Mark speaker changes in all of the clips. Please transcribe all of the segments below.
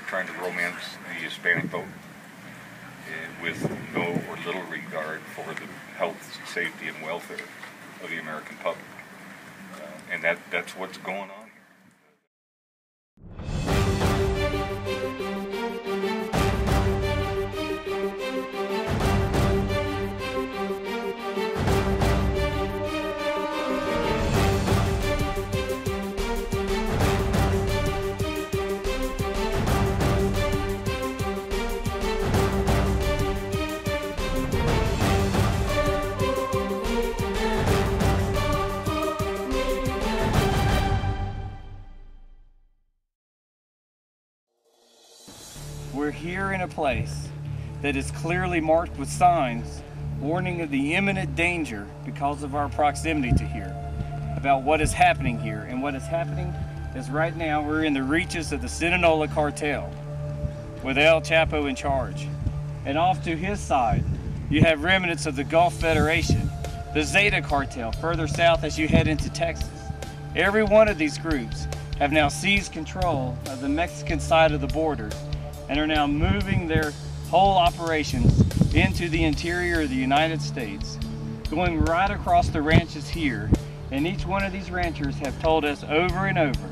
Speaker 1: trying to romance the Hispanic vote with no or little regard for the health, safety, and welfare of the American public. And that's what's going on here.
Speaker 2: We're here in a place that is clearly marked with signs warning of the imminent danger because of our proximity to here, about what is happening here. And what is happening is right now we're in the reaches of the Sinaloa cartel with El Chapo in charge. And off to his side, you have remnants of the Gulf Federation, the Zeta cartel further south as you head into Texas. Every one of these groups have now seized control of the Mexican side of the border and are now moving their whole operations into the interior of the United States, going right across the ranches here. And each one of these ranchers have told us over and over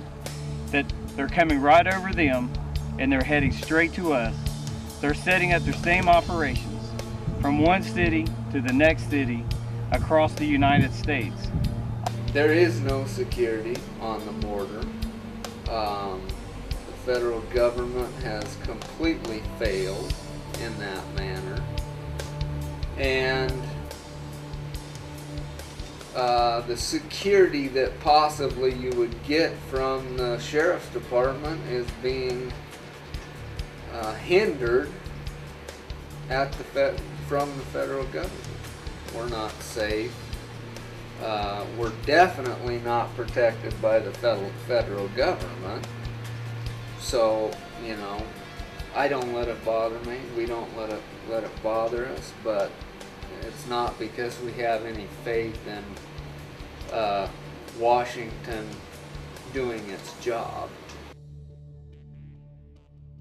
Speaker 2: that they're coming right over them and they're heading straight to us. They're setting up their same operations from one city to the next city across the United States.
Speaker 3: There is no security on the border. The federal government has completely failed in that manner. And the security that possibly you would get from the sheriff's department is being hindered at from the federal government. We're not safe. We're definitely not protected by the federal government. So, you know, I don't let it bother me. We don't let it bother us, but it's not because we have any faith in Washington doing its job.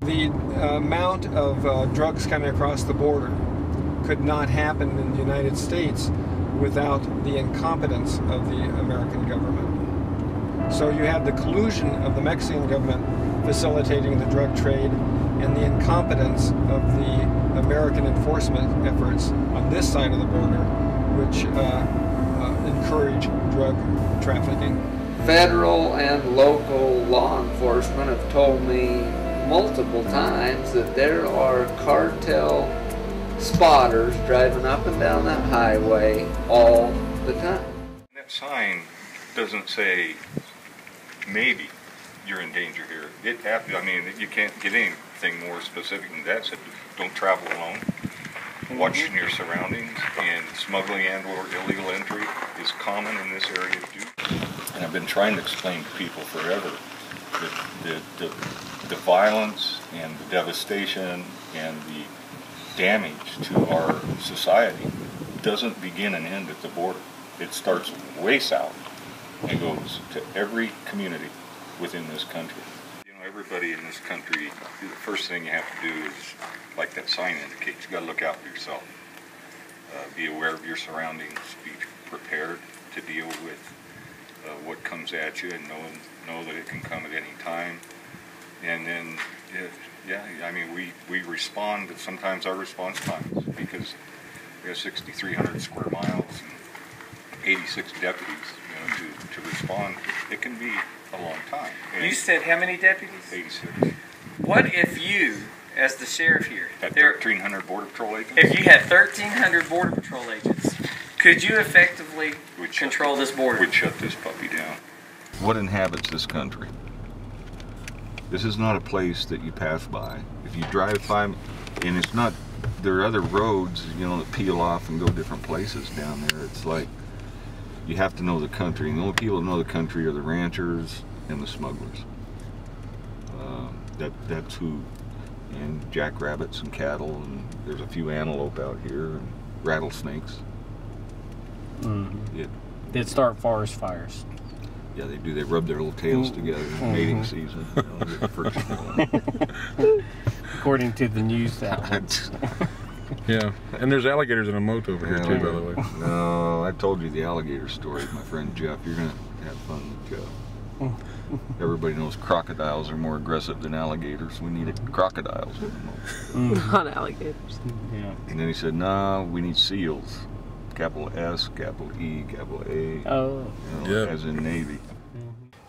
Speaker 4: The amount of drugs coming across the border could not happen in the United States without the incompetence of the American government. So you have the collusion of the Mexican government facilitating the drug trade and the incompetence of the American enforcement efforts on this side of the border, which encourage drug trafficking.
Speaker 3: Federal and local law enforcement have told me multiple times that there are cartel spotters driving up and down that highway all the time.
Speaker 1: That sign doesn't say maybe you're in danger here. It happens. I mean, you can't get anything more specific than that. So don't travel alone. Watch your surroundings, and smuggling and/or illegal entry is common in this area too. And I've been trying to explain to people forever that the violence and the devastation and the damage to our society doesn't begin and end at the border. It starts way south and goes to every community within this country. You know, everybody in this country, the first thing you have to do is, like that sign indicates, you got to look out for yourself. Be aware of your surroundings. Be prepared to deal with what comes at you, and know that it can come at any time. And then, yeah, I mean, we respond, but sometimes our response times, because we have 6,300 square miles and 86 deputies, you know, to respond, it can be a long time. And
Speaker 2: you said how many deputies?
Speaker 1: 86.
Speaker 2: What if you, as the sheriff here,
Speaker 1: Had 1,300 Border Patrol agents?
Speaker 2: if you had 1,300 Border Patrol agents, could you effectively control this border?
Speaker 1: We'd shut this puppy down. What inhabits this country? This is not a place that you pass by. If you drive by, and it's not, there are other roads, you know, that peel off and go different places down there. It's like, you have to know the country. And the only people that know the country are the ranchers and the smugglers. That's who, and jackrabbits and cattle, and there's a few antelope out here, and rattlesnakes.
Speaker 2: They'd start forest fires.
Speaker 1: Yeah, they do. They rub their little tails together in mating season. You know.
Speaker 2: According to the news outlets.
Speaker 5: Yeah, and there's alligators in a moat over here too, by the way.
Speaker 1: No, I told you the alligator story, my friend Jeff. You're gonna have fun with Jeff. Everybody knows crocodiles are more aggressive than alligators. We need crocodiles in the moat.
Speaker 6: Not alligators.
Speaker 2: Yeah.
Speaker 1: And then he said, "Nah, we need seals. Capital S, capital E, capital A.
Speaker 6: Oh.
Speaker 1: You know,
Speaker 5: Yeah.
Speaker 1: as in Navy."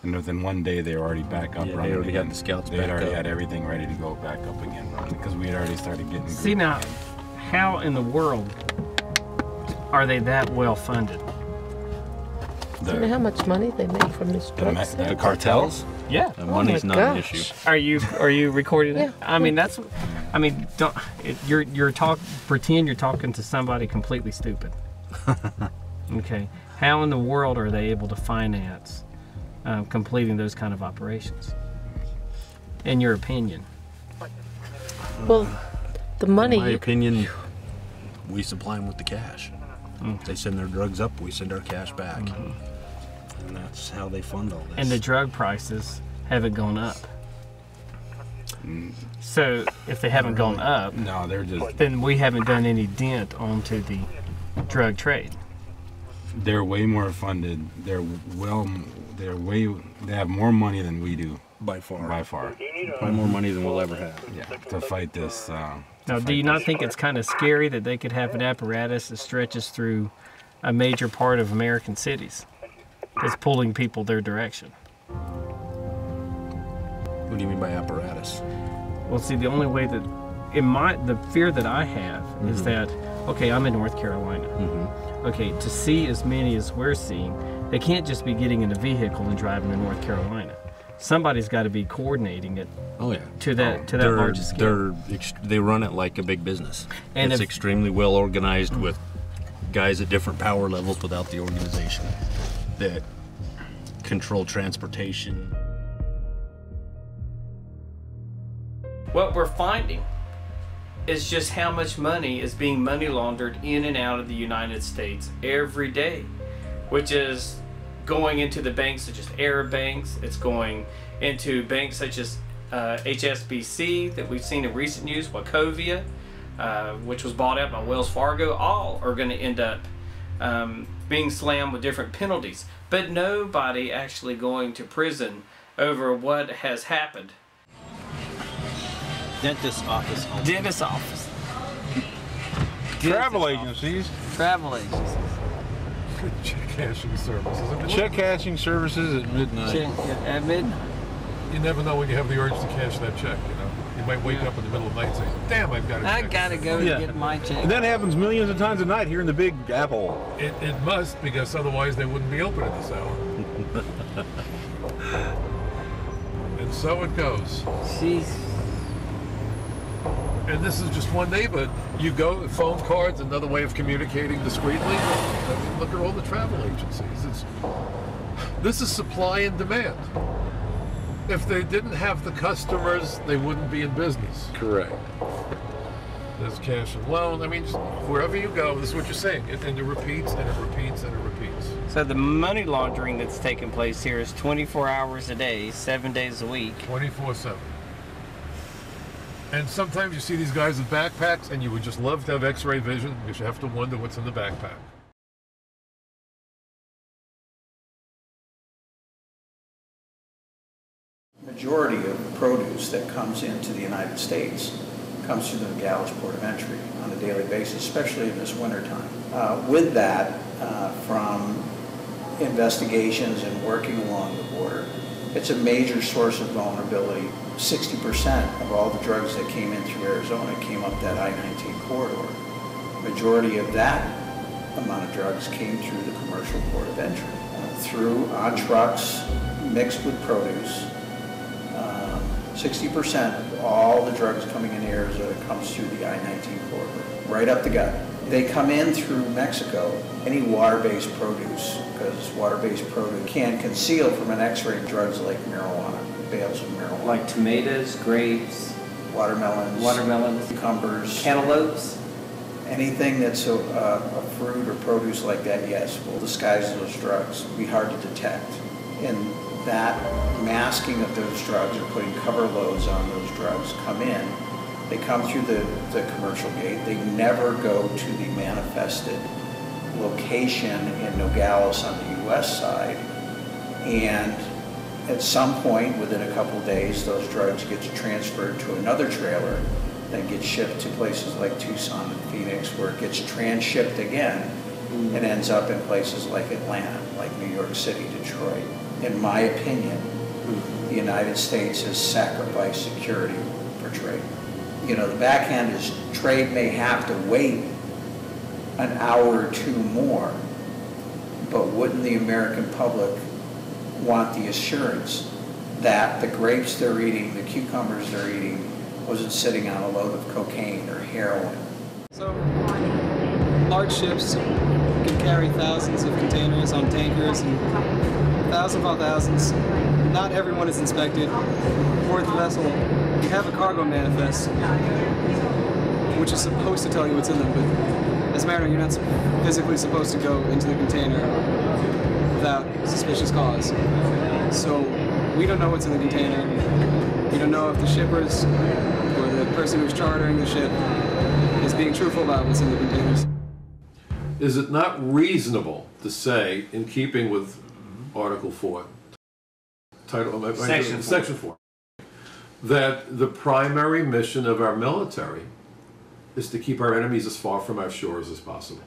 Speaker 7: And within one day, they were already back up
Speaker 8: Yeah, they
Speaker 7: running.
Speaker 8: already
Speaker 7: again.
Speaker 8: had the scouts
Speaker 7: They had
Speaker 8: back
Speaker 7: already
Speaker 8: up.
Speaker 7: had everything ready to go back up again running because we had already started getting.
Speaker 2: See now, how in the world are they that well funded?
Speaker 6: Do you know how much money they make from this drug
Speaker 7: the
Speaker 6: sale?
Speaker 7: cartels.
Speaker 2: Yeah.
Speaker 8: And money's
Speaker 6: my
Speaker 8: not an
Speaker 6: gosh.
Speaker 8: issue.
Speaker 2: Are you recording it?
Speaker 6: Yeah.
Speaker 2: I mean don't you're pretend you're talking to somebody completely stupid. Okay. How in the world are they able to finance completing those kind of operations? In your opinion?
Speaker 6: Well, the money.
Speaker 8: In my opinion, we supply them with the cash. They send their drugs up, we send our cash back. And that's how they fund all this.
Speaker 2: And the drug prices haven't gone up. So if they haven't gone up,
Speaker 7: No, they're just
Speaker 2: then we haven't done any dent onto the drug trade.
Speaker 7: they're way more funded. They have more money than we do
Speaker 8: by far.
Speaker 7: by far.
Speaker 8: Probably more money than we'll ever have.
Speaker 7: Yeah, to fight this.
Speaker 2: Now, do you not think it's kind of scary that they could have an apparatus that stretches through a major part of American cities that's pulling people their direction?
Speaker 8: What do you mean by apparatus?
Speaker 2: Well, see, the only way that the fear that I have is that, okay, I'm in North Carolina. Okay, to see as many as we're seeing, they can't just be getting in a vehicle and driving to North Carolina. Somebody's got to be coordinating it
Speaker 8: Oh yeah.
Speaker 2: to that large scale.
Speaker 8: They run it like a big business.
Speaker 2: And
Speaker 8: it's
Speaker 2: if-
Speaker 8: extremely well organized with guys at different power levels without the organization that control transportation.
Speaker 2: What we're finding is just how much money is being money laundered in and out of the United States every day, which is going into the banks such as Arab banks. It's going into banks such as HSBC that we've seen in recent news, Wachovia, which was bought out by Wells Fargo. All are going to end up being slammed with different penalties, but nobody actually going to prison over what has happened.
Speaker 8: Dentist office.
Speaker 2: Dentist office.
Speaker 5: Travel agencies.
Speaker 6: Travel agencies.
Speaker 9: Check cashing services.
Speaker 5: Check cashing services at midnight.
Speaker 2: At midnight.
Speaker 9: You never know when you have the urge to cash that check, you know. You might wake up in the middle of the night and say, damn, I've got to
Speaker 6: I
Speaker 9: check.
Speaker 6: gotta go
Speaker 5: Yeah.
Speaker 6: to get my check.
Speaker 5: And that happens millions of times a night here in the Big Apple.
Speaker 9: It must, because otherwise they wouldn't be open at this hour. And so it goes.
Speaker 6: Jeez.
Speaker 9: And this is just one day, but you go, phone cards, another way of communicating discreetly. I mean, look at all the travel agencies. This is supply and demand. If they didn't have the customers, they wouldn't be in business.
Speaker 5: Correct.
Speaker 9: There's cash and loan. I mean, just wherever you go, this is what you're saying. And it repeats, and it repeats, and it repeats.
Speaker 2: So the money laundering that's taking place here is 24 hours a day, 7 days a week.
Speaker 9: 24/7. And sometimes you see these guys with backpacks, and you would just love to have x-ray vision, because you have to wonder what's in the backpack.
Speaker 10: Majority of produce that comes into the United States comes through the Nogales Port of Entry on a daily basis, especially in this wintertime. With that, from investigations and working along the border, it's a major source of vulnerability. 60% of all the drugs that came in through Arizona came up that I-19 corridor. Majority of that amount of drugs came through the commercial port of entry, on trucks mixed with produce. 60% of all the drugs coming in Arizona comes through the I-19 corridor, right up the gut. They come in through Mexico, any water-based produce, because water-based produce can conceal from an X-ray drugs like marijuana, bales of marijuana.
Speaker 2: Like tomatoes, grapes,
Speaker 10: watermelons, cucumbers,
Speaker 2: cantaloupes.
Speaker 10: anything that's a fruit or produce like that, yes, will disguise those drugs. Be hard to detect. and that masking of those drugs or putting cover loads on those drugs come in. They come through the commercial gate. They never go to the manifested location in Nogales on the U.S. side. And at some point, within a couple days, those drugs get transferred to another trailer, then get shipped to places like Tucson and Phoenix, where it gets trans-shipped again and ends up in places like Atlanta, like New York City, Detroit. In my opinion, the United States has sacrificed security for trade. You know, the backhand is trade may have to wait an hour or two more, but wouldn't the American public want the assurance that the grapes they're eating, the cucumbers they're eating, wasn't sitting on a load of cocaine or heroin?
Speaker 11: So, large ships can carry thousands of containers on tankers and thousands upon thousands. Not everyone is inspected. Aboard the vessel, you have a cargo manifest, which is supposed to tell you what's in them, but as a mariner, you're not physically supposed to go into the container without suspicious cause. So we don't know what's in the container. You don't know if the shippers or the person who's chartering the ship is being truthful about what's in the containers.
Speaker 9: Is it not reasonable to say, in keeping with Article 4, Section 4, that the primary mission of our military is to keep our enemies as far from our shores as possible?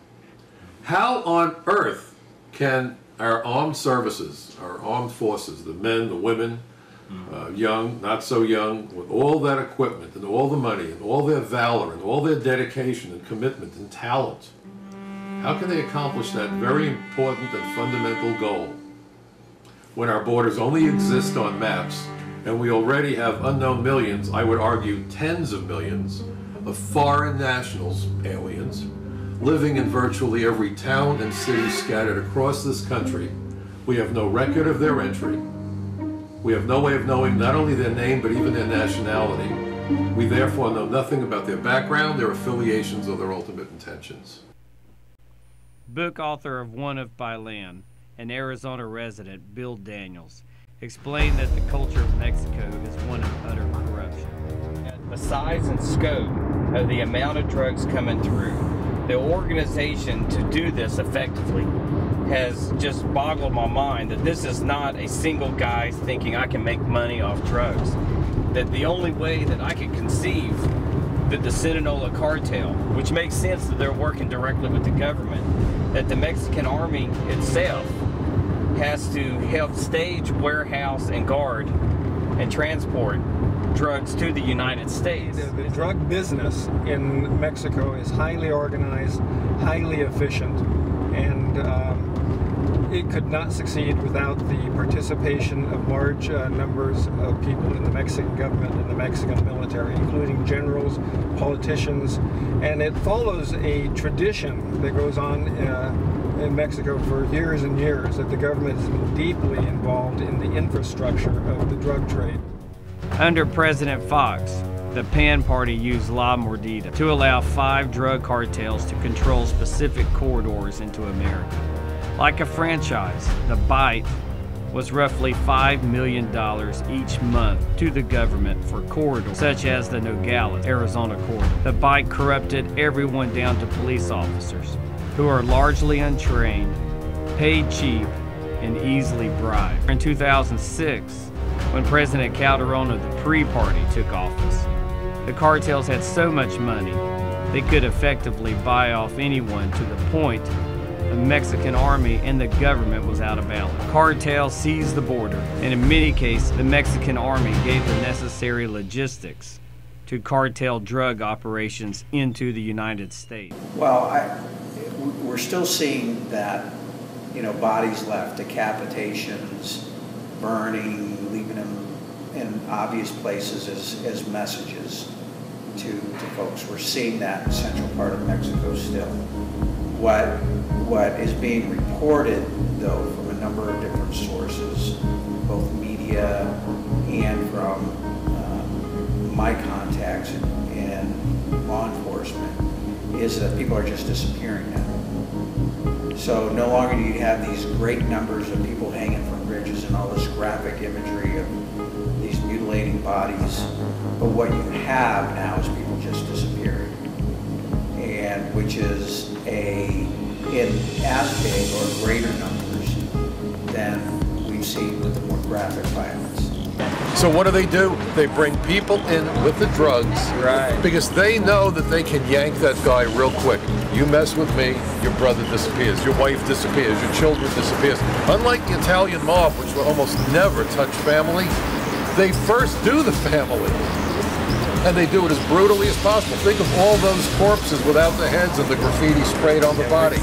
Speaker 9: How on earth can our armed services, our armed forces, the men, the women, young, not so young, with all that equipment and all the money and all their valor and all their dedication and commitment and talent, how can they accomplish that very important and fundamental goal when our borders only exist on maps and we already have unknown millions, I would argue tens of millions, of foreign nationals, aliens, living in virtually every town and city scattered across this country? We have no record of their entry. We have no way of knowing not only their name, but even their nationality. We therefore know nothing about their background, their affiliations, or their ultimate intentions.
Speaker 2: Book author of One of by Land, and Arizona resident Bill Daniels, explained that the culture of Mexico is one of utter corruption. The size and scope of the amount of drugs coming through, the organization to do this effectively has just boggled my mind, that this is not a single guy thinking I can make money off drugs. That the only way that I could conceive that the Sinaloa cartel, which makes sense that they're working directly with the government, that the Mexican army itself has to help stage, warehouse, and guard and transport drugs to the United States.
Speaker 4: The drug business in Mexico is highly organized, highly efficient, and it could not succeed without the participation of large numbers of people in the Mexican government and the Mexican military, including generals, politicians, and it follows a tradition that goes on in Mexico for years and years, that the government has been deeply involved in the infrastructure of the drug trade.
Speaker 2: Under President Fox, the PAN party used La Mordida to allow 5 drug cartels to control specific corridors into America. Like a franchise, the bite was roughly $5 million each month to the government for corridors such as the Nogales, Arizona corridor. The bite corrupted everyone down to police officers, who are largely untrained, paid cheap, and easily bribed. In 2006, when President Calderon of the PRI party took office, the cartels had so much money they could effectively buy off anyone, to the point the Mexican army and the government was out of balance. Cartels seized the border, and in many cases, the Mexican army gave the necessary logistics to cartel drug operations into the United States.
Speaker 10: Well, we're still seeing that, you know, bodies left, decapitations, burning, leaving them in obvious places as messages to folks. We're seeing that in the central part of Mexico still. What is being reported, though, from a number of different sources, both media and from my contacts in law enforcement, is that people are just disappearing now. So no longer do you have these great numbers of people hanging from bridges and all this graphic imagery of these mutilating bodies. But what you have now is people just disappearing, and which is in as big or greater numbers than we've seen with the more graphic violence.
Speaker 9: So what do? They bring people in with the drugs,
Speaker 2: right?
Speaker 9: Because they know that they can yank that guy real quick. You mess with me, your brother disappears, your wife disappears, your children disappears. Unlike the Italian mob, which will almost never touch family, they first do the family. And they do it as brutally as possible. Think of all those corpses without the heads and the graffiti sprayed on the body.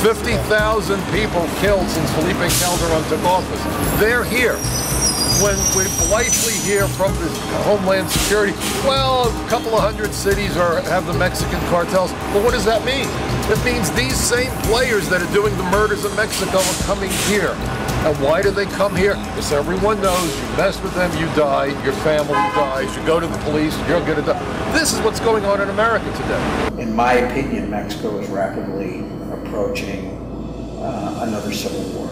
Speaker 9: 50,000 people killed since Felipe Calderon took office. They're here. When we blithely hear from the Homeland Security, well, a couple of hundred cities have the Mexican cartels. Well, what does that mean? It means these same players that are doing the murders in Mexico are coming here. And why do they come here? Because everyone knows you mess with them, you die, your family dies, you go to the police, you're going to die. This is what's going on in America today.
Speaker 10: In my opinion, Mexico is rapidly approaching another civil war.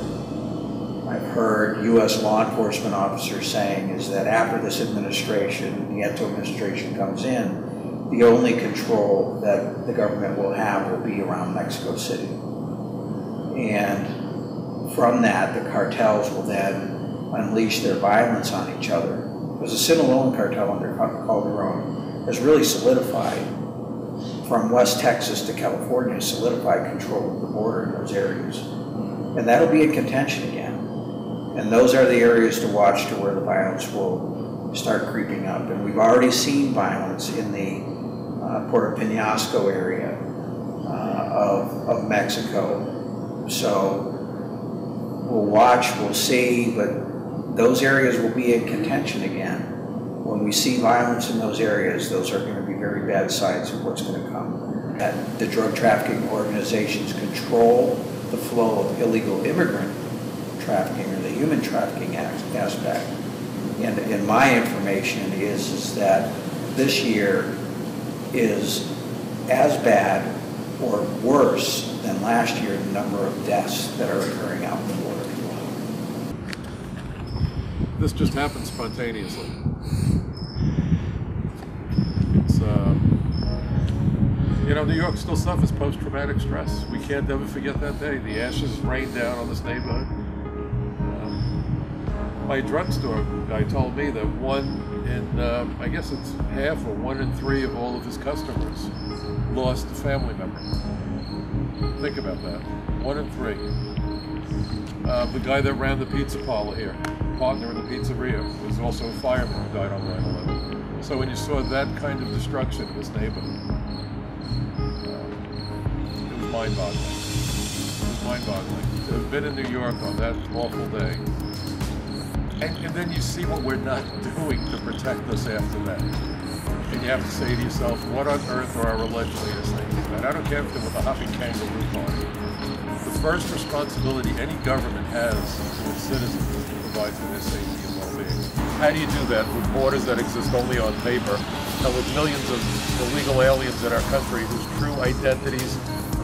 Speaker 10: I've heard U.S. law enforcement officers saying is that after this administration, the Nieto administration comes in, the only control that the government will have will be around Mexico City. And from that, the cartels will then unleash their violence on each other. Because the Sinaloa cartel under Calderon has really solidified, from West Texas to California, solidified control of the border in those areas. And that'll be in contention again. And those are the areas to watch to where the violence will start creeping up. And we've already seen violence in the Puerto Penasco area of Mexico. So we'll watch, we'll see, but those areas will be in contention again. When we see violence in those areas, those are going to be very bad signs of what's going to come. That the drug trafficking organizations control the flow of illegal immigrant trafficking or the human trafficking aspect. And my information is that this year is as bad or worse than last year in the number of deaths that are occurring out in the border.
Speaker 9: This just happens spontaneously. It's, you know, New York still suffers post-traumatic stress. We can't ever forget that day. The ashes rained down on this neighborhood. My drugstore guy told me that I guess it's half or 1 in 3 of all of his customers lost a family member. Think about that. 1 in 3. The guy that ran the pizza parlor here, partner in the pizzeria, was also a fireman who died on 9/11. So when you saw that kind of destruction in this neighborhood, it was mind-boggling. It was mind-boggling. To have been in New York on that awful day, and then you see what we're not doing to protect us after that. And you have to say to yourself, what on earth are our alleged leaders thinking about? I don't care if they're with the Hopping Kangaroo Party. The first responsibility any government has to its citizens is to provide for their safety and well-being. How do you do that with borders that exist only on paper and with millions of illegal aliens in our country whose true identities,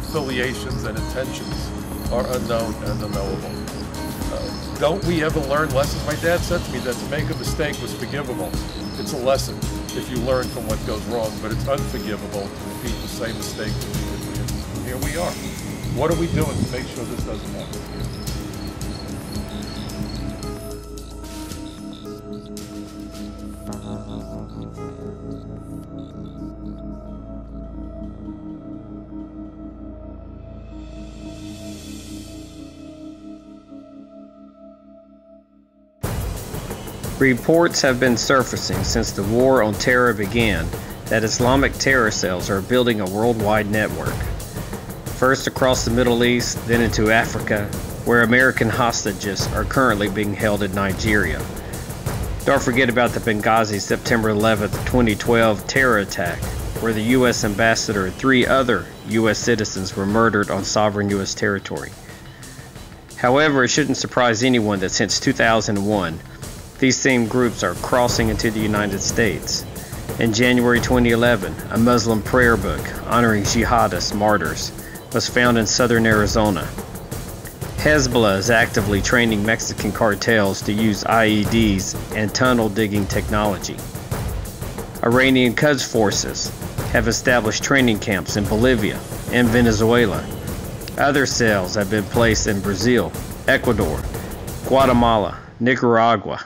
Speaker 9: affiliations, and intentions are unknown and unknowable? Don't we ever learn lessons? My dad said to me that to make a mistake was forgivable. It's a lesson if you learn from what goes wrong, but it's unforgivable to repeat the same mistake repeatedly. And here we are. What are we doing to make sure this doesn't happen again?
Speaker 12: Reports have been surfacing since the War on Terror began that Islamic terror cells are building a worldwide network. First across the Middle East, then into Africa, where American hostages are currently being held in Nigeria. Don't forget about the Benghazi September 11, 2012 terror attack, where the U.S. ambassador and 3 other U.S. citizens were murdered on sovereign U.S. territory. However, it shouldn't surprise anyone that since 2001, these same groups are crossing into the United States. In January 2011, a Muslim prayer book honoring jihadist martyrs was found in southern Arizona. Hezbollah is actively training Mexican cartels to use IEDs and tunnel digging technology. Iranian Quds forces have established training camps in Bolivia and Venezuela. Other cells have been placed in Brazil, Ecuador, Guatemala, Nicaragua.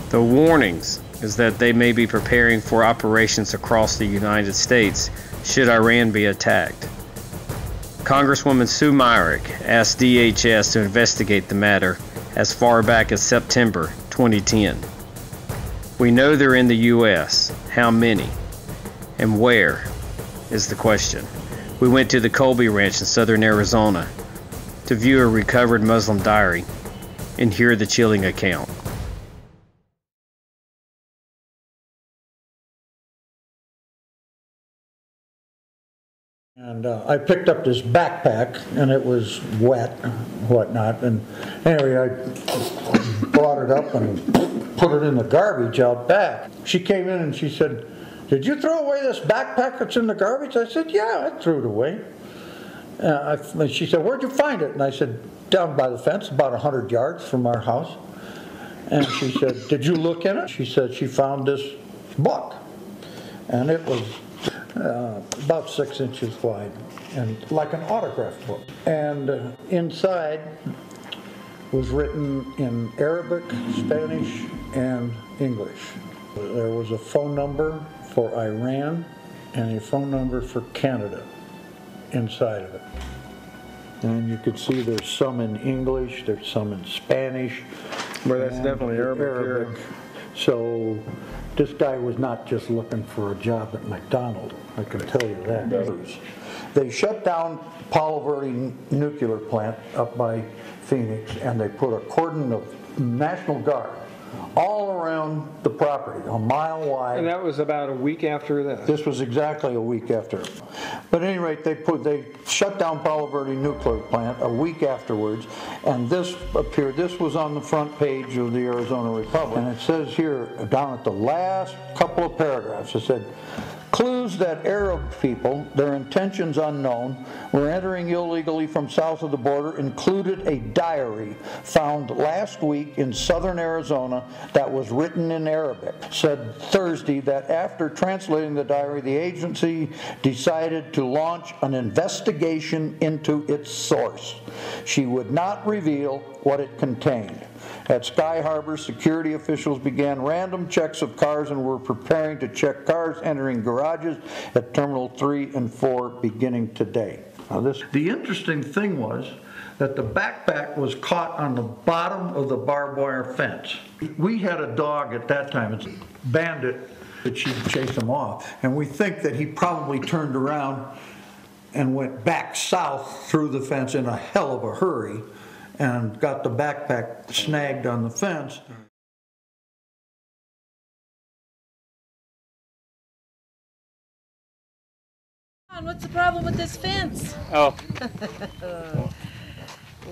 Speaker 12: The warnings is that they may be preparing for operations across the United States should Iran be attacked. Congresswoman Sue Myrick asked DHS to investigate the matter as far back as September 2010. We know they're in the U.S. How many? And where is the question. We went to the Colby Ranch in southern Arizona to view a recovered Muslim diary and hear the chilling account.
Speaker 13: And I picked up this backpack, and it was wet, whatnot. And anyway, I brought it up and put it in the garbage out back. She came in and she said, "Did you throw away this backpack that's in the garbage?" I said, "Yeah, I threw it away." And she said, "Where'd you find it?" And I said, "Down by the fence, about 100 yards from our house." And she said, "Did you look in it?" She said she found this book, and it was about 6 inches wide, and like an autograph book. And inside was written in Arabic, Spanish, and English. There was a phone number for Iran and a phone number for Canada inside of it. And you could see there's some in English, there's some in Spanish.
Speaker 4: Well, that's definitely Arabic.
Speaker 13: So this guy was not just looking for a job at McDonald's, I can tell you that. They shut down Palo Verde nuclear plant up by Phoenix, and they put a cordon of National Guard all around the property, a mile wide.
Speaker 4: And that was about a week after this.
Speaker 13: This was exactly a week after. But at any rate, they shut down Palo Verde nuclear plant a week afterwards, and this appeared. This was on the front page of the Arizona Republic, and it says here, down at the last couple of paragraphs, it said, "Clues that Arab people, their intentions unknown, were entering illegally from south of the border included a diary found last week in southern Arizona that was written in Arabic. Said Thursday that after translating the diary, the agency decided to launch an investigation into its source. She would not reveal what it contained. At Sky Harbor, security officials began random checks of cars and were preparing to check cars entering garages at Terminal 3 and 4 beginning today." Now the interesting thing was that the backpack was caught on the bottom of the barbed wire fence. We had a dog at that time, it's a Bandit, that she'd chase him off. And we think that he probably turned around and went back south through the fence in a hell of a hurry and got the backpack snagged on the fence.
Speaker 6: What's the problem with this fence?
Speaker 2: Oh.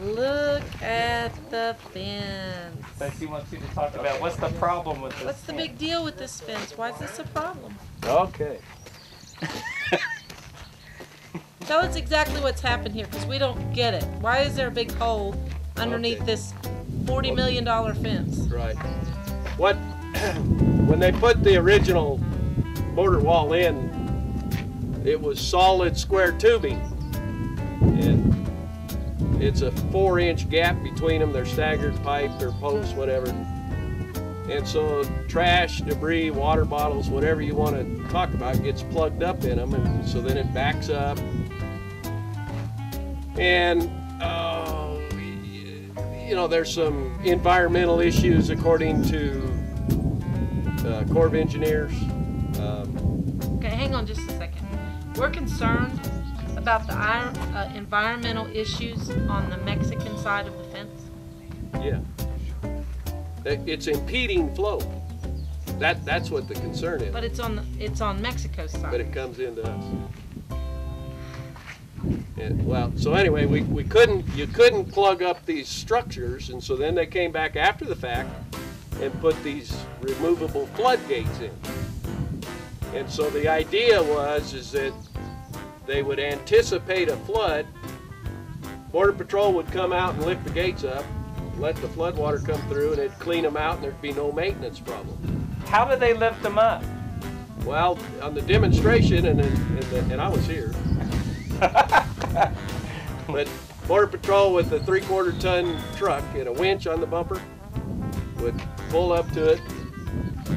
Speaker 6: Look at the fence.
Speaker 2: Becky wants you to talk about what's the problem with this.
Speaker 6: What's the big deal with this fence? Why is this a problem?
Speaker 2: Okay.
Speaker 6: Tell us exactly what's happened here, because we don't get it. Why is there a big hole underneath this $40 million fence?
Speaker 14: Right. When they put the original border wall in, it was solid square tubing, and it's a 4-inch gap between them. They're staggered pipe, they're posts, whatever. And so trash, debris, water bottles, whatever you want to talk about gets plugged up in them, and so then it backs up. And you know, there's some environmental issues according to Corps of Engineers.
Speaker 6: Okay, hang on just a second. We're concerned about the environmental issues on the Mexican side of the fence.
Speaker 14: Yeah. It's impeding flow. That's what the concern is.
Speaker 6: But it's on Mexico's side.
Speaker 14: But it comes into us. And, well, so anyway, you couldn't plug up these structures, and so then they came back after the fact and put these removable floodgates in. And so the idea is that they would anticipate a flood Border Patrol would come out and lift the gates up, let the floodwater come through, and it'd clean them out, and there'd be no maintenance problem.
Speaker 2: How do they lift them up?
Speaker 14: Well, on the demonstration, and I was here, but Border Patrol with a 3/4 ton truck and a winch on the bumper would pull up to it,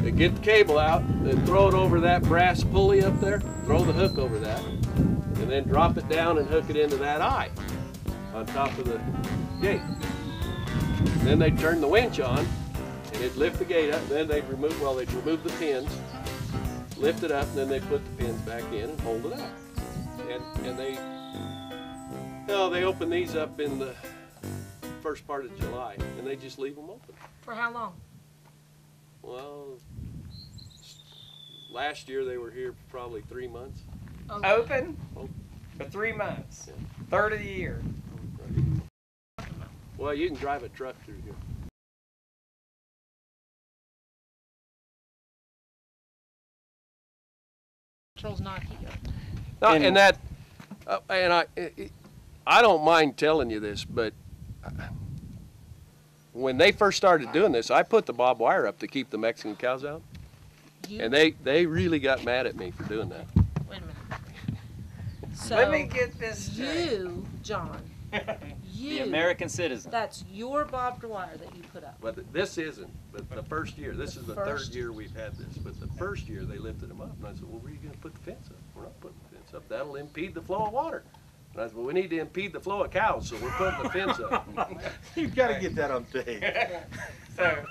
Speaker 14: they'd get the cable out, they'd throw it over that brass pulley up there, throw the hook over that, and then drop it down and hook it into that eye on top of the gate. Then they'd turn the winch on, and it'd lift the gate up, and then they'd remove the pins, lift it up, and then they'd put the pins back in and hold it up. And they open these up in the first part of July, and they just leave them open.
Speaker 6: For how long?
Speaker 14: Well, last year they were here probably 3 months.
Speaker 6: Okay.
Speaker 2: Open? For 3 months.
Speaker 14: Yeah.
Speaker 2: Third of the year.
Speaker 14: Well, you can drive a truck through here.
Speaker 6: Patrol's not here.
Speaker 14: No, and that, I don't mind telling you this, but when they first started doing this, I put the barbed wire up to keep the Mexican cows out, and they really got mad at me for doing that.
Speaker 6: Wait a minute. So
Speaker 2: let me get this straight.
Speaker 6: You, John,
Speaker 15: The American citizen.
Speaker 6: That's your barbed wire that you put up.
Speaker 14: But this isn't. But the first year, this is the third year we've had this. But the first year they lifted them up, and I said, "Well, where are you going to put the fence up? We're not putting the fence up. That'll impede the flow of water." And I said, "Well, we need to impede the flow of cows, so we're putting the fence up."
Speaker 8: You've got to get that on tape.
Speaker 2: So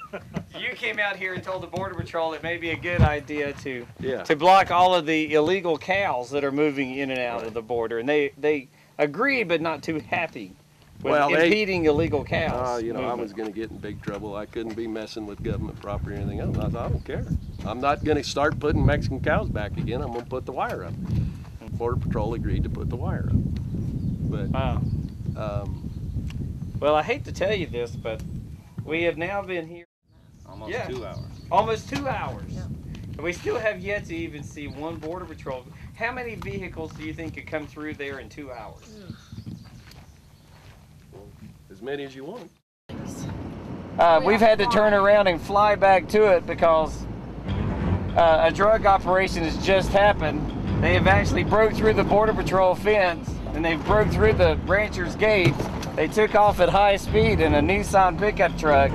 Speaker 2: you came out here and told the Border Patrol it may be a good idea to
Speaker 14: Yeah.
Speaker 2: to block all of the illegal cows that are moving in and out of the border, and they agreed, but not too happy with impeding illegal cows.
Speaker 14: You know, I was going to get in big trouble. I couldn't be messing with government property or anything else. I thought, I don't care. I'm not going to start putting Mexican cows back again. I'm going to put the wire up. Border Patrol agreed to put the wire up. But
Speaker 2: wow. Well, I hate to tell you this, but we have now been here
Speaker 15: Almost 2 hours.
Speaker 2: Almost 2 hours. Yeah. And we still have yet to even see one Border Patrol. How many vehicles do you think could come through there in 2 hours?
Speaker 14: Well, as many as you want.
Speaker 2: We've had to turn around and fly back to it because a drug operation has just happened. They have actually broke through the Border Patrol fence and they've broke through the rancher's gates. They took off at high speed in a Nissan pickup truck,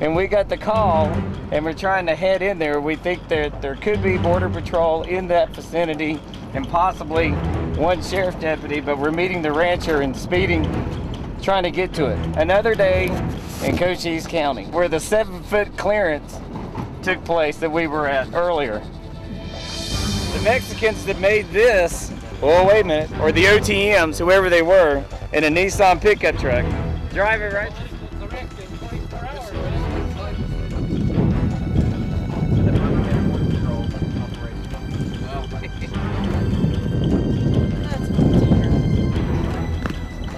Speaker 2: and we got the call and we're trying to head in there. We think that there could be Border Patrol in that vicinity and possibly one sheriff deputy, but we're meeting the rancher and speeding, trying to get to it. Another day in Cochise County where the 7-foot clearance took place that we were at earlier. The Mexicans that made this, oh wait a minute, or the OTMs, whoever they were, in a Nissan pickup truck. Drive it right through. Correct, in 24 hours.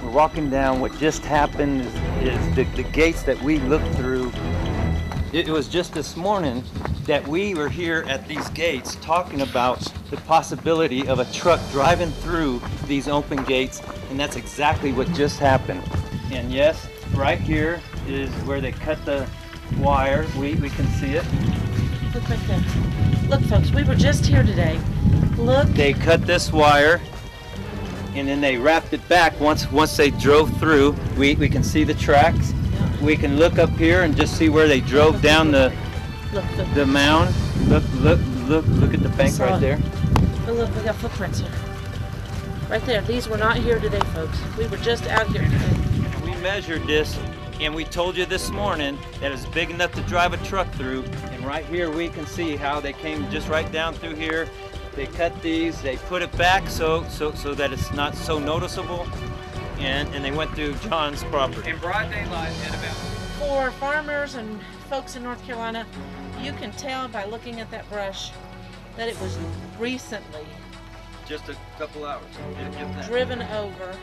Speaker 15: We're walking down. What just happened is the gates that we looked through. It was just this morning that we were here at these gates talking about the possibility of a truck driving through these open gates, and that's exactly what just happened. And yes, right here is where they cut the wire. We can see it.
Speaker 6: Look right there. Look, folks, we were just here today. Look.
Speaker 15: They cut this wire, and then they wrapped it back. Once they drove through, we can see the tracks. We can look up here and just see where they drove down the mound. Look at the bank right there.
Speaker 6: But look, we got footprints here. Right there. These were not here today, folks. We were just out here today.
Speaker 15: We measured this, and we told you this morning that it's big enough to drive a truck through. And right here we can see how they came just right down through here. They cut these, they put it back so that it's not so noticeable. And they went through John's property.
Speaker 2: In broad daylight at about.
Speaker 6: For farmers and folks in North Carolina, you can tell by looking at that brush that it was recently
Speaker 15: just a couple hours.
Speaker 6: Driven over.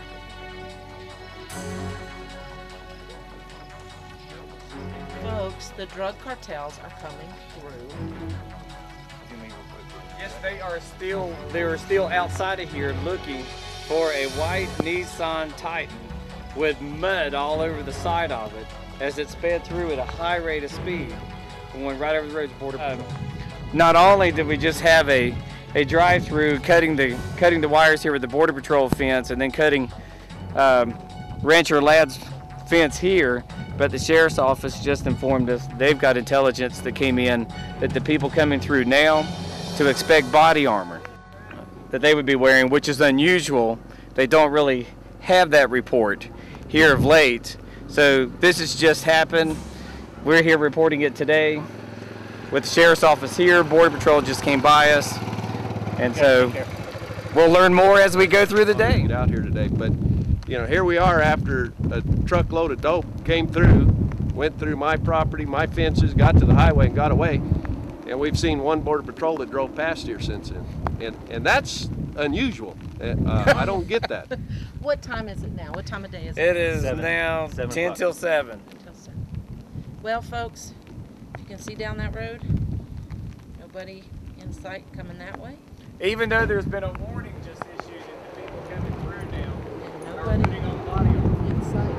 Speaker 6: Folks, the drug cartels are coming through.
Speaker 2: Yes, they are still outside of here looking for a white Nissan Titan with mud all over the side of it as it sped through at a high rate of speed and went right over the road to Border Patrol. Not only did we just have a drive-through cutting the wires here with the Border Patrol fence and then cutting Rancher Ladd's fence here, but the Sheriff's Office just informed us they've got intelligence that came in that the people coming through now to expect body armor that they would be wearing, which is unusual. They don't really have that report here of late. So this has just happened. We're here reporting it today with the Sheriff's Office here. Border Patrol just came by us. And so we'll learn more as we go through the day.
Speaker 14: Out here today, but you know, here we are after a truckload of dope came through, went through my property, my fences, got to the highway and got away. And we've seen one Border Patrol that drove past here since then. And that's unusual. I don't get that.
Speaker 6: What time is it now? What time of day is it?
Speaker 2: It is now 10 till 7.
Speaker 6: Well, folks, you can see down that road, nobody in sight coming that way.
Speaker 2: Even though there's been a warning just issued and the people coming through now
Speaker 6: and
Speaker 2: are putting on body armor
Speaker 6: in sight.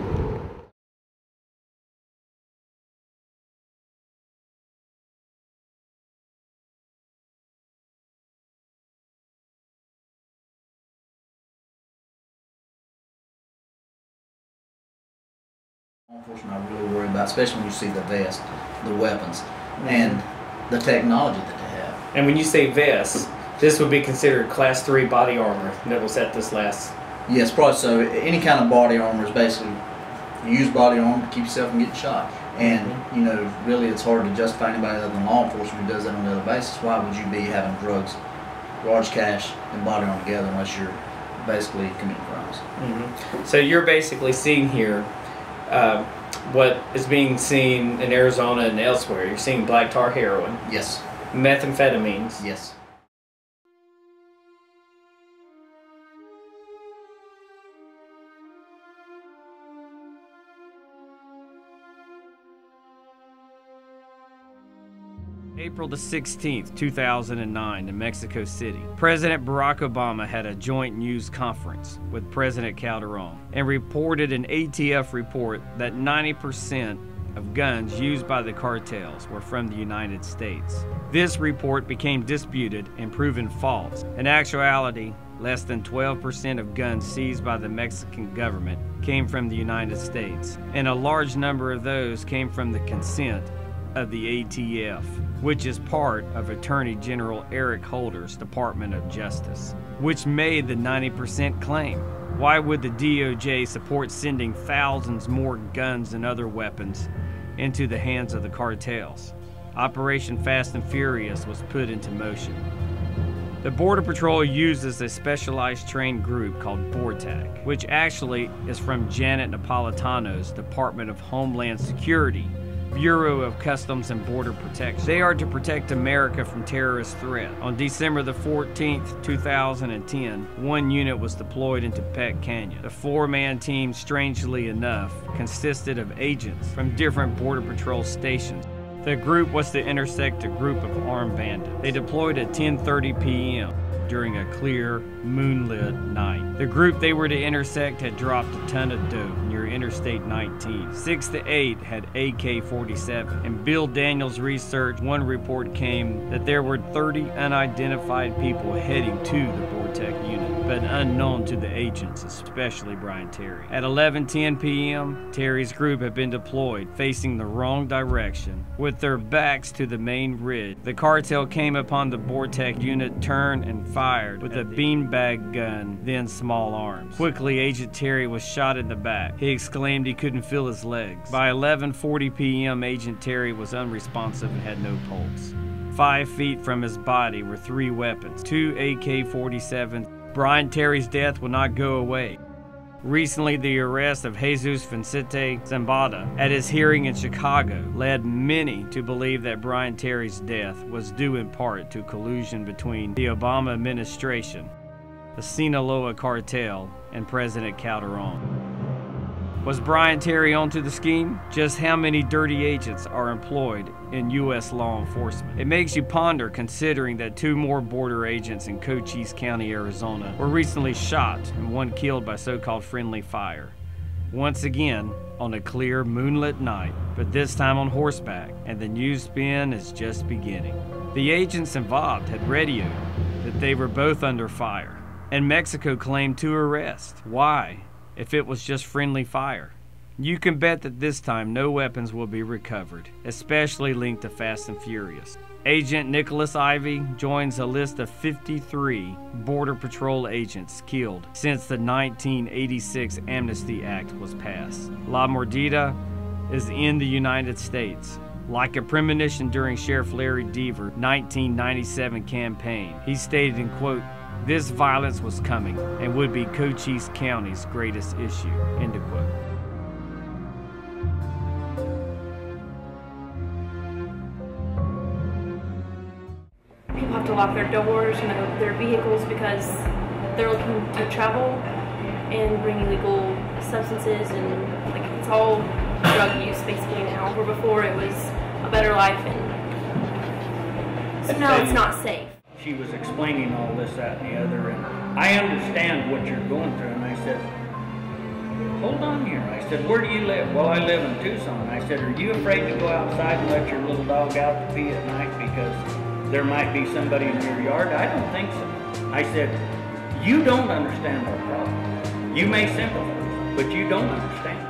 Speaker 16: Law enforcement I really worry about, especially when you see the vest, the weapons, and the technology that they have.
Speaker 2: And when you say vest, this would be considered Class 3 body armor that was at this last.
Speaker 16: Yes, probably so. Any kind of body armor is basically, you use body armor to keep yourself from getting shot. And, you know, really it's hard to justify anybody other than law enforcement who does that on a daily basis. Why would you be having drugs, large cash, and body armor together unless you're basically committing crimes?
Speaker 2: So you're basically seeing here what is being seen in Arizona and elsewhere. You're seeing black tar heroin.
Speaker 16: Yes.
Speaker 2: Methamphetamines.
Speaker 16: Yes.
Speaker 2: April the 16th, 2009, in Mexico City. President Barack Obama had a joint news conference with President Calderon and reported an ATF report that 90% of guns used by the cartels were from the United States. This report became disputed and proven false. In actuality, less than 12% of guns seized by the Mexican government came from the United States, and a large number of those came from the consent of the ATF, which is part of Attorney General Eric Holder's Department of Justice, which made the 90% claim. Why would the DOJ support sending thousands more guns and other weapons into the hands of the cartels? Operation Fast and Furious was put into motion. The Border Patrol uses a specialized trained group called BORTAC, which actually is from Janet Napolitano's Department of Homeland Security, Bureau of Customs and Border Protection. They are to protect America from terrorist threat. On December the 14th, 2010, one unit was deployed into Peck Canyon. The 4-man team, strangely enough, consisted of agents from different Border Patrol stations. The group was to intersect a group of armed bandits. They deployed at 10:30 p.m. during a clear, moonlit night. The group they were to intersect had dropped a ton of dope near Interstate 19. 6 to 8 had AK-47. In Bill Daniels' research, one report came that there were 30 unidentified people heading to the BORTAC unit, but unknown to the agents, especially Brian Terry. At 11:10 p.m., Terry's group had been deployed, facing the wrong direction, with their backs to the main ridge. The cartel came upon the BORTAC unit, turned and fired with a beanbag gun, then small arms. Quickly, Agent Terry was shot in the back. He exclaimed he couldn't feel his legs. By 11:40 p.m., Agent Terry was unresponsive and had no pulse. 5 feet from his body were 3 weapons, 2 AK-47s. Brian Terry's death will not go away. Recently, the arrest of Jesus Vicente Zambada at his hearing in Chicago led many to believe that Brian Terry's death was due in part to collusion between the Obama administration, the Sinaloa cartel, and President Calderon. Was Brian Terry onto the scheme? Just how many dirty agents are employed in U.S. law enforcement? It makes you ponder, considering that 2 more border agents in Cochise County, Arizona were recently shot and one killed by so-called friendly fire. Once again, on a clear moonlit night, but this time on horseback, and the news spin is just beginning. The agents involved had radioed that they were both under fire, and Mexico claimed 2 arrests. Why, if it was just friendly fire? You can bet that this time no weapons will be recovered, especially linked to Fast and Furious. Agent Nicholas Ivey joins a list of 53 Border Patrol agents killed since the 1986 Amnesty Act was passed. La Mordida is in the United States. Like a premonition during Sheriff Larry Deaver 1997 campaign, he stated in quote, "This violence was coming and would be Cochise County's greatest issue," end of quote.
Speaker 17: People have to lock their doors, their vehicles, because they're looking to travel and bring illegal substances, and like it's all drug use basically now, where before it was a better life, and so now it's not safe.
Speaker 18: She was explaining all this, that, and the other, and I understand what you're going through, and I said, hold on here. I said, where do you live? Well, I live in Tucson. I said, are you afraid to go outside and let your little dog out to pee at night because there might be somebody in your yard? I don't think so. I said, you don't understand our problem. You may sympathize, but you don't understand.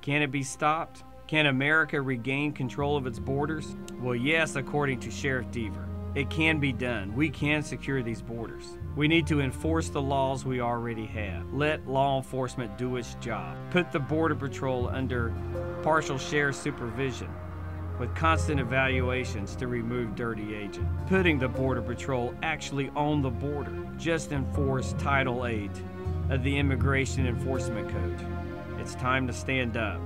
Speaker 2: Can it be stopped? Can America regain control of its borders? Well, yes, according to Sheriff Deaver. It can be done. We can secure these borders. We need to enforce the laws we already have. Let law enforcement do its job. Put the Border Patrol under partial sheriff supervision with constant evaluations to remove dirty agents. Putting the Border Patrol actually on the border. Just enforce Title 8 of the Immigration Enforcement Code. It's time to stand up.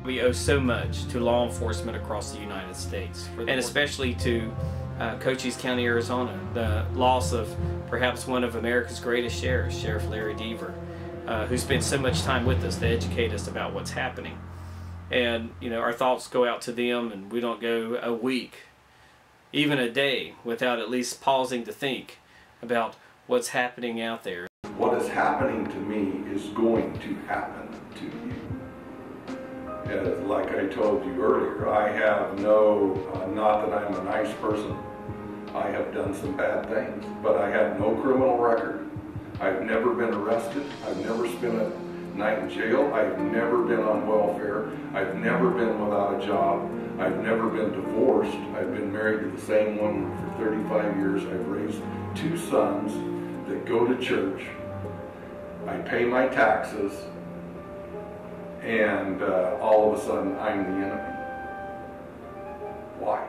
Speaker 12: We owe so much to law enforcement across the United States, and especially to Cochise County, Arizona. The loss of perhaps one of America's greatest sheriffs, Sheriff Larry Deaver, who spent so much time with us to educate us about what's happening. And our thoughts go out to them, and we don't go a week, even a day, without at least pausing to think about what's happening out there.
Speaker 19: What is happening to me is going to happen to you. Like I told you earlier, I have not that I'm a nice person. I have done some bad things, but I have no criminal record. I've never been arrested. I've never spent a night in jail. I've never been on welfare. I've never been without a job. I've never been divorced. I've been married to the same woman for 35 years. I've raised 2 sons that go to church. I pay my taxes. And all of a sudden, I'm the enemy. Why?